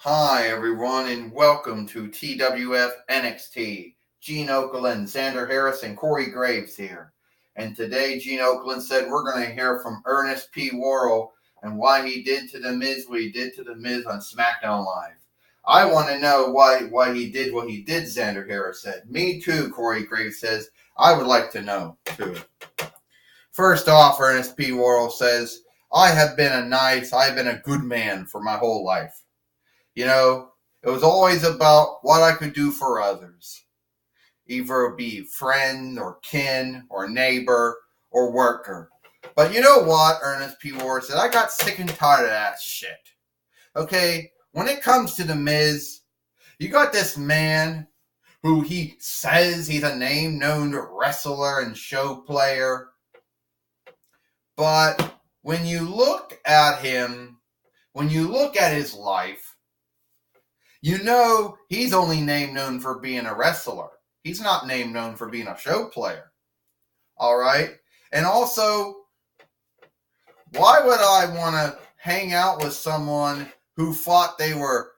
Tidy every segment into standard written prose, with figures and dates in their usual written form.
Hi everyone and welcome to TWF Nxt. Gene Okerlund, Xander Harris, and Corey Graves here. And today Gene Okerlund said we're going to hear from Ernest P. Worrell and why he did to The Miz what he did to The Miz on SmackDown Live. I want to know why he did what he did, Xander Harris said. Me too, Corey Graves says. I would like to know too. First off, Ernest P. Worrell says, I've been a good man for my whole life. You know, it was always about what I could do for others. Either it be friend or kin or neighbor or worker. But you know what, Ernest P. Worrell said, I got sick and tired of that shit. Okay, when it comes to The Miz, you got this man who he says he's a name-known wrestler and show player. But when you look at him, when you look at his life, you know he's only name-known for being a wrestler. He's not name-known for being a show player. All right? And also, why would I want to hang out with someone who thought they were,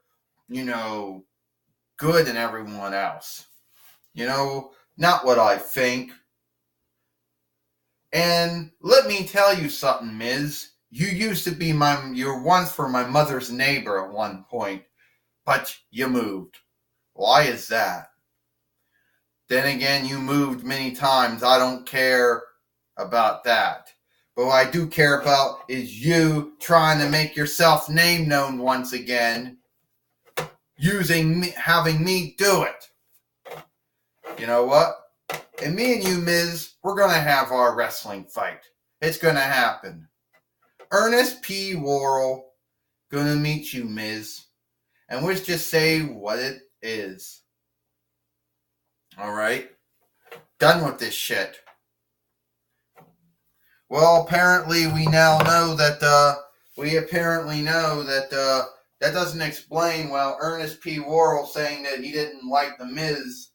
good than everyone else? Not what I think. And let me tell you something, Miz. You used to be you were once for my mother's neighbor at one point, but you moved. Why is that? Then again, you moved many times. I don't care about that. But what I do care about is you trying to make yourself name known once again, having me do it. You know what? And me and you, Miz, we're going to have our wrestling fight. It's going to happen. Ernest P. Worrell, going to meet you, Miz. And let's just say what it is. All right? Done with this shit. Well, apparently we now know that, that doesn't explain, Ernest P. Worrell saying that he didn't like The Miz,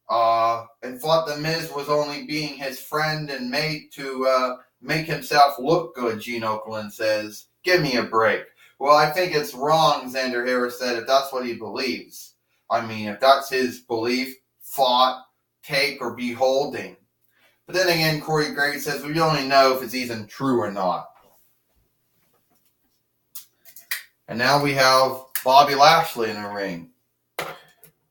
and thought The Miz was only being his friend and mate to make himself look good, Gene Okerlund says. Give me a break. Well, I think it's wrong, Xander Harris said, if that's what he believes. I mean, if that's his belief, thought, take, or beholding. But then again, Corey Graves says we only know if it's even true or not. And now we have Bobby Lashley in the ring.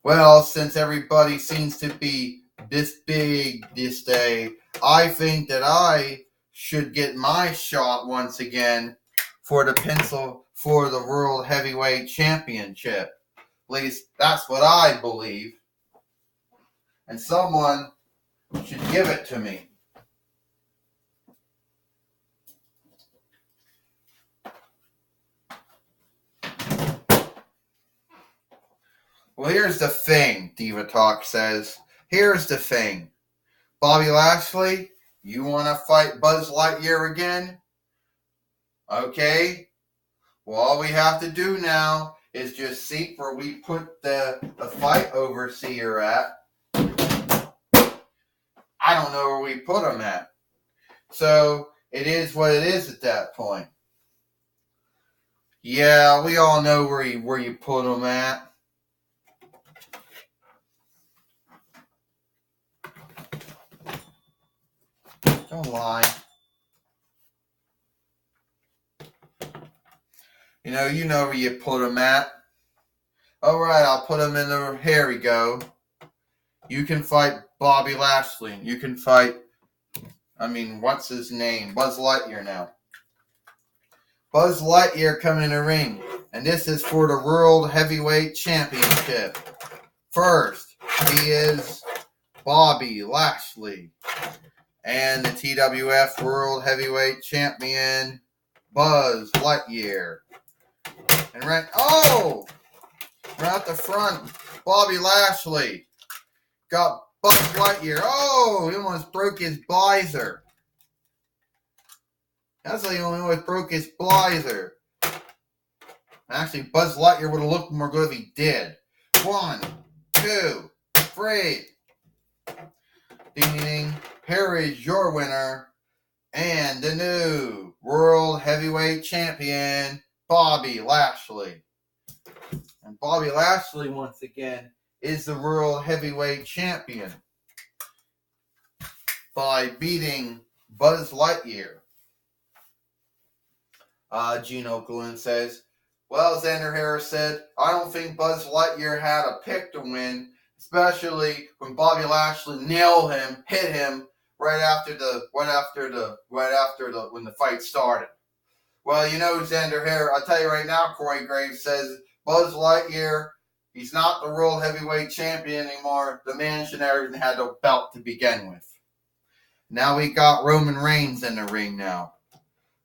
Well, since everybody seems to be this big this day, I think that I should get my shot once again for the World Heavyweight Championship. At least that's what I believe. And someone should give it to me. Well, here's the thing, Diva Talk says. Here's the thing. Bobby Lashley, you want to fight Buzz Lightyear again? Okay. Well, all we have to do now is just see where we put the fight overseer at. I don't know where we put him at. So, it is what it is at that point. Yeah, we all know where you put him at. Don't lie. You know where you put him at. Alright, I'll put him in the... Here we go. You can fight Bobby Lashley. You can fight... what's his name? Buzz Lightyear now. Buzz Lightyear coming in the ring. And this is for the World Heavyweight Championship. First, he is Bobby Lashley. And the TWF World Heavyweight Champion, Buzz Lightyear. And right out the front, Bobby Lashley got Buzz Lightyear. Oh, he almost broke his blizer. That's how he almost broke his blizer. Actually, Buzz Lightyear would have looked more good if he did. 1, 2, 3. Ding, ding, ding. Here is your winner and the new World Heavyweight Champion, Bobby Lashley. Bobby Lashley, once again, is the World Heavyweight Champion by beating Buzz Lightyear. Gene Okerlund says, well, Xander Harris said, I don't think Buzz Lightyear had a pick to win, especially when Bobby Lashley nailed him, hit him right after when the fight started. Well, you know, Xander Harris, I'll tell you right now, Corey Graves says Buzz Lightyear, he's not the World Heavyweight Champion anymore. The man should never even had a belt to begin with. Now we got Roman Reigns in the ring now.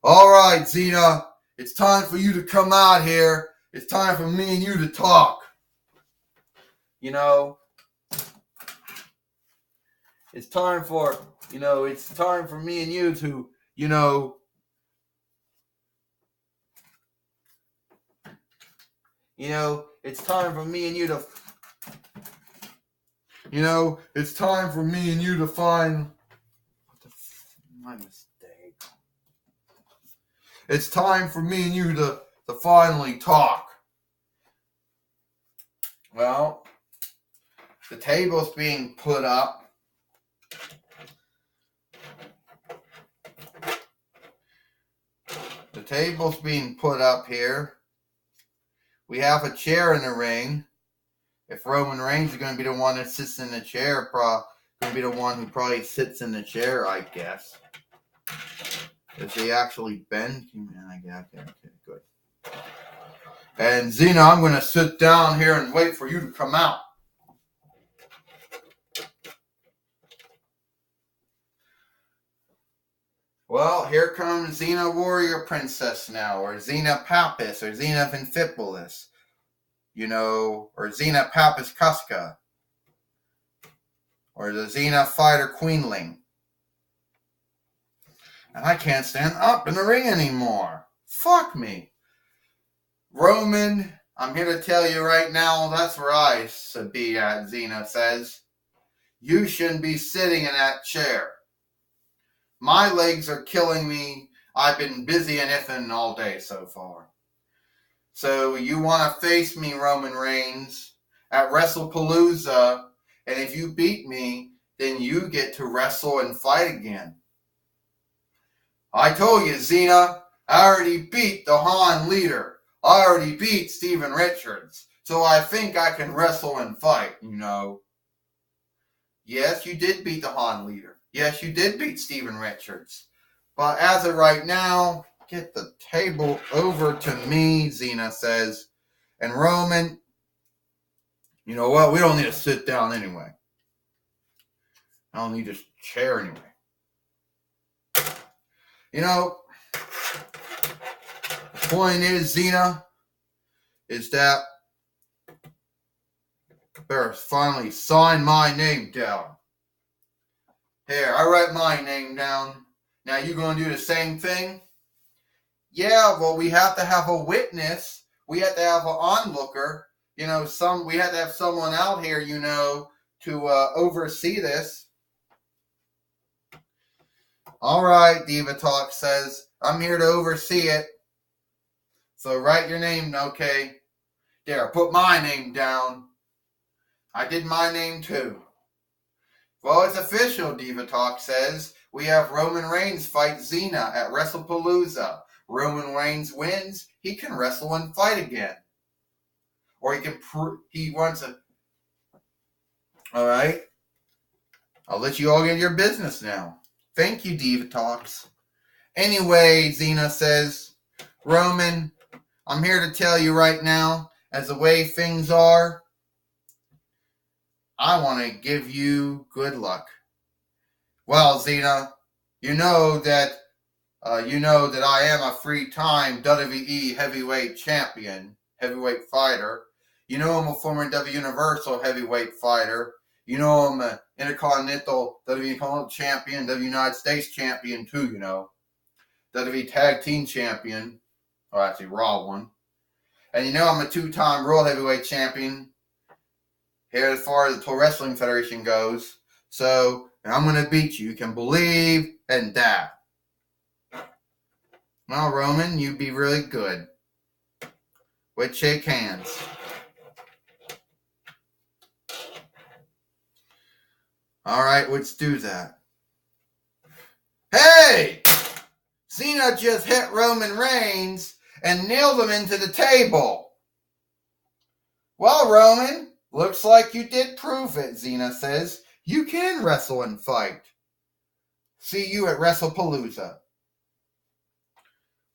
All right, Xena, it's time for you to come out here. It's time for me and you to talk. You know, it's time for me and you to, it's time for me and you to, it's time for me and you to find, my mistake. It's time for me and you to finally talk. Well, the table's being put up. The table's being put up here. We have a chair in the ring. If Roman Reigns is going to be the one that sits in the chair, going to be the one who probably sits in the chair, I guess. Does he actually bend? Okay, good. And Xena, I'm going to sit down here and wait for you to come out. Well, here comes Xena Warrior Princess now, or Xena Pappas, or Xena Vinfipolis, or Xena Pappas Kuska, or the Xena Fighter Queenling. And I can't stand up in the ring anymore. Fuck me. Roman, I'm here to tell you right now, that's where I should be at, Xena says. You shouldn't be sitting in that chair. My legs are killing me. I've been busy and effing all day so far. So you want to face me, Roman Reigns, at WrestlePalooza, and if you beat me, then you get to wrestle and fight again. I told you, Xena, I already beat the Han leader. I already beat Steven Richards. So I think I can wrestle and fight, Yes, you did beat the Han leader. Yes, you did beat Steven Richards. But as of right now, get the table over to me, Xena says. And Roman, you know what? We don't need to sit down anyway. I don't need this chair anyway. The point is, Xena, is that better finally sign my name down. Here, I write my name down. Now you going to do the same thing? Yeah, well, we have to have a witness. We have to have an onlooker. We have to have someone out here, to oversee this. All right, Diva Talk says, I'm here to oversee it. So write your name, okay? There, put my name down. I did my name too. Well, it's official, Diva Talk says. We have Roman Reigns fight Xena at WrestlePalooza. Roman Reigns wins, he can wrestle and fight again. Or he wants to... All right. I'll let you all get your business now. Thank you, Diva Talks. Anyway, Xena says, Roman, I'm here to tell you right now, as the way things are, I want to give you good luck. Well, Xena, you know that I am a three-time WWE heavyweight champion, heavyweight fighter. You know I'm a former W Universal heavyweight fighter. You know I'm an Intercontinental WWE champion, W United States champion too, WWE Tag Team champion. Oh, actually, Raw one. And I'm a two-time World Heavyweight champion here as far as the Pro Wrestling Federation goes. So, I'm going to beat you. You can believe in that. Well, Roman, you'd be really good. Let's shake hands. All right, let's do that. Hey! Cena just hit Roman Reigns and nailed him into the table. Well, Roman, looks like you did prove it, Cena says. You can wrestle and fight. See you at WrestlePalooza.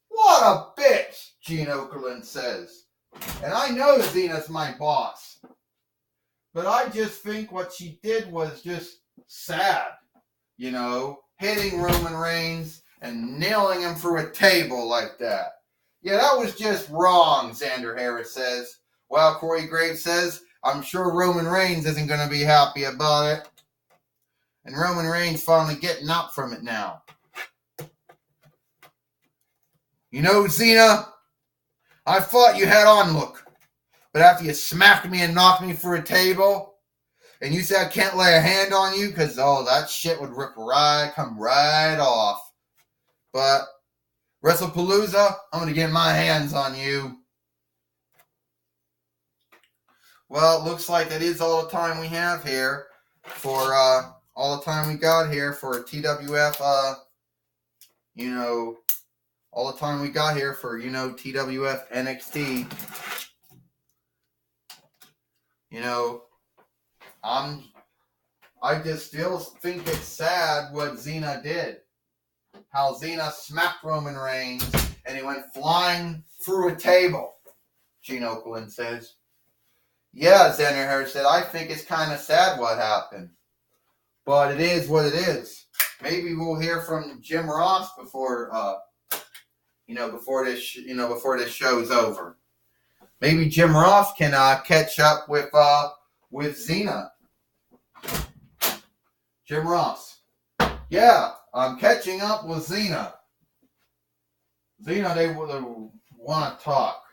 What a bitch, Gene Okerlund says. And I know Zena's my boss. But I just think what she did was just sad. You know, hitting Roman Reigns and nailing him through a table like that. Yeah, that was just wrong, Xander Harris says. Well, Corey Graves says, I'm sure Roman Reigns isn't going to be happy about it. And Roman Reigns finally getting up from it now. You know, Cena, I thought you had on look. But after you smacked me and knocked me through a table, and you said I can't lay a hand on you because, that shit would come right off. But WrestlePalooza, I'm going to get my hands on you. Well, it looks like that is all the time we have here for, all the time we got here for TWF, all the time we got here for, TWF NXT. I just still think it's sad what Xena did. How Xena smacked Roman Reigns and he went flying through a table, Gene Okerlund says. Yeah, Xander Harris said, I think it's kind of sad what happened. But it is what it is. Maybe we'll hear from Jim Ross before this show's over. Maybe Jim Ross can catch up with Xena. Jim Ross. Yeah, I'm catching up with Xena. Xena, they want to talk.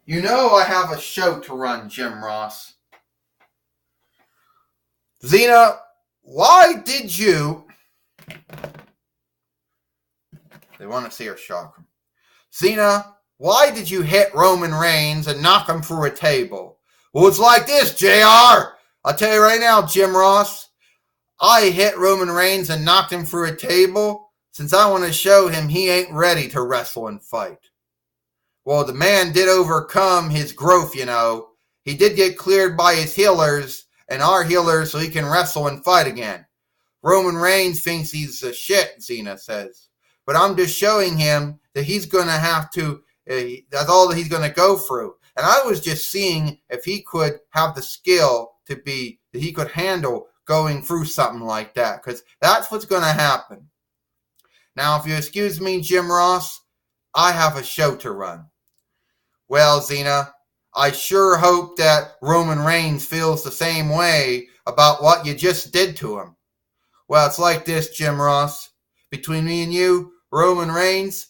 You know I have a show to run, Jim Ross. Xena, why did you... They want to see her shock him. Cena, why did you hit Roman Reigns and knock him through a table? Well, it's like this, JR. I'll tell you right now, Jim Ross. I hit Roman Reigns and knocked him through a table since I want to show him he ain't ready to wrestle and fight. Well, the man did overcome his growth, He did get cleared by his healers and our healers so he can wrestle and fight again. Roman Reigns thinks he's a shit, Cena says. But I'm just showing him that he's going to have to, that's all that he's going to go through. And I was just seeing if he could have the skill that he could handle going through something like that. Because that's what's going to happen. Now, if you excuse me, Jim Ross, I have a show to run. Well, Xena, I sure hope that Roman Reigns feels the same way about what you just did to him. Well, it's like this, Jim Ross. Between me and you, Roman Reigns,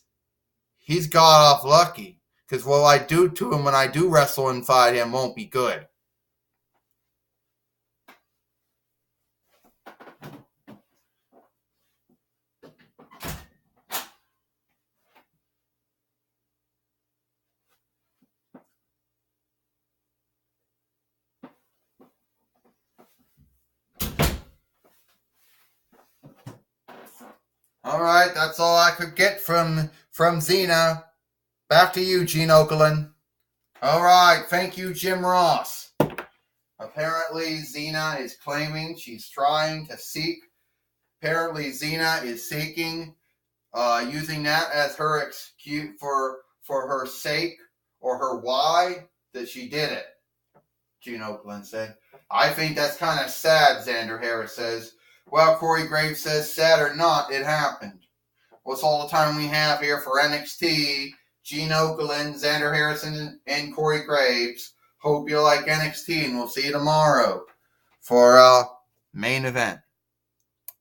he's got off lucky. Because what I do to him when I do wrestle and fight him won't be good. All right, that's all I could get from Xena. Back to you, Gene Okerlund. All right, thank you, Jim Ross. Apparently, Xena is claiming she's trying to seek. Apparently, Xena is seeking, using that as her excuse for her sake or her why that she did it, Gene Okerlund said. I think that's kind of sad, Xander Harris says. Well, Corey Graves says, sad or not, it happened. Well, it's all the time we have here for NXT. Gene Okerlund, Xander Harrison, and Corey Graves. Hope you like NXT, and we'll see you tomorrow for main event.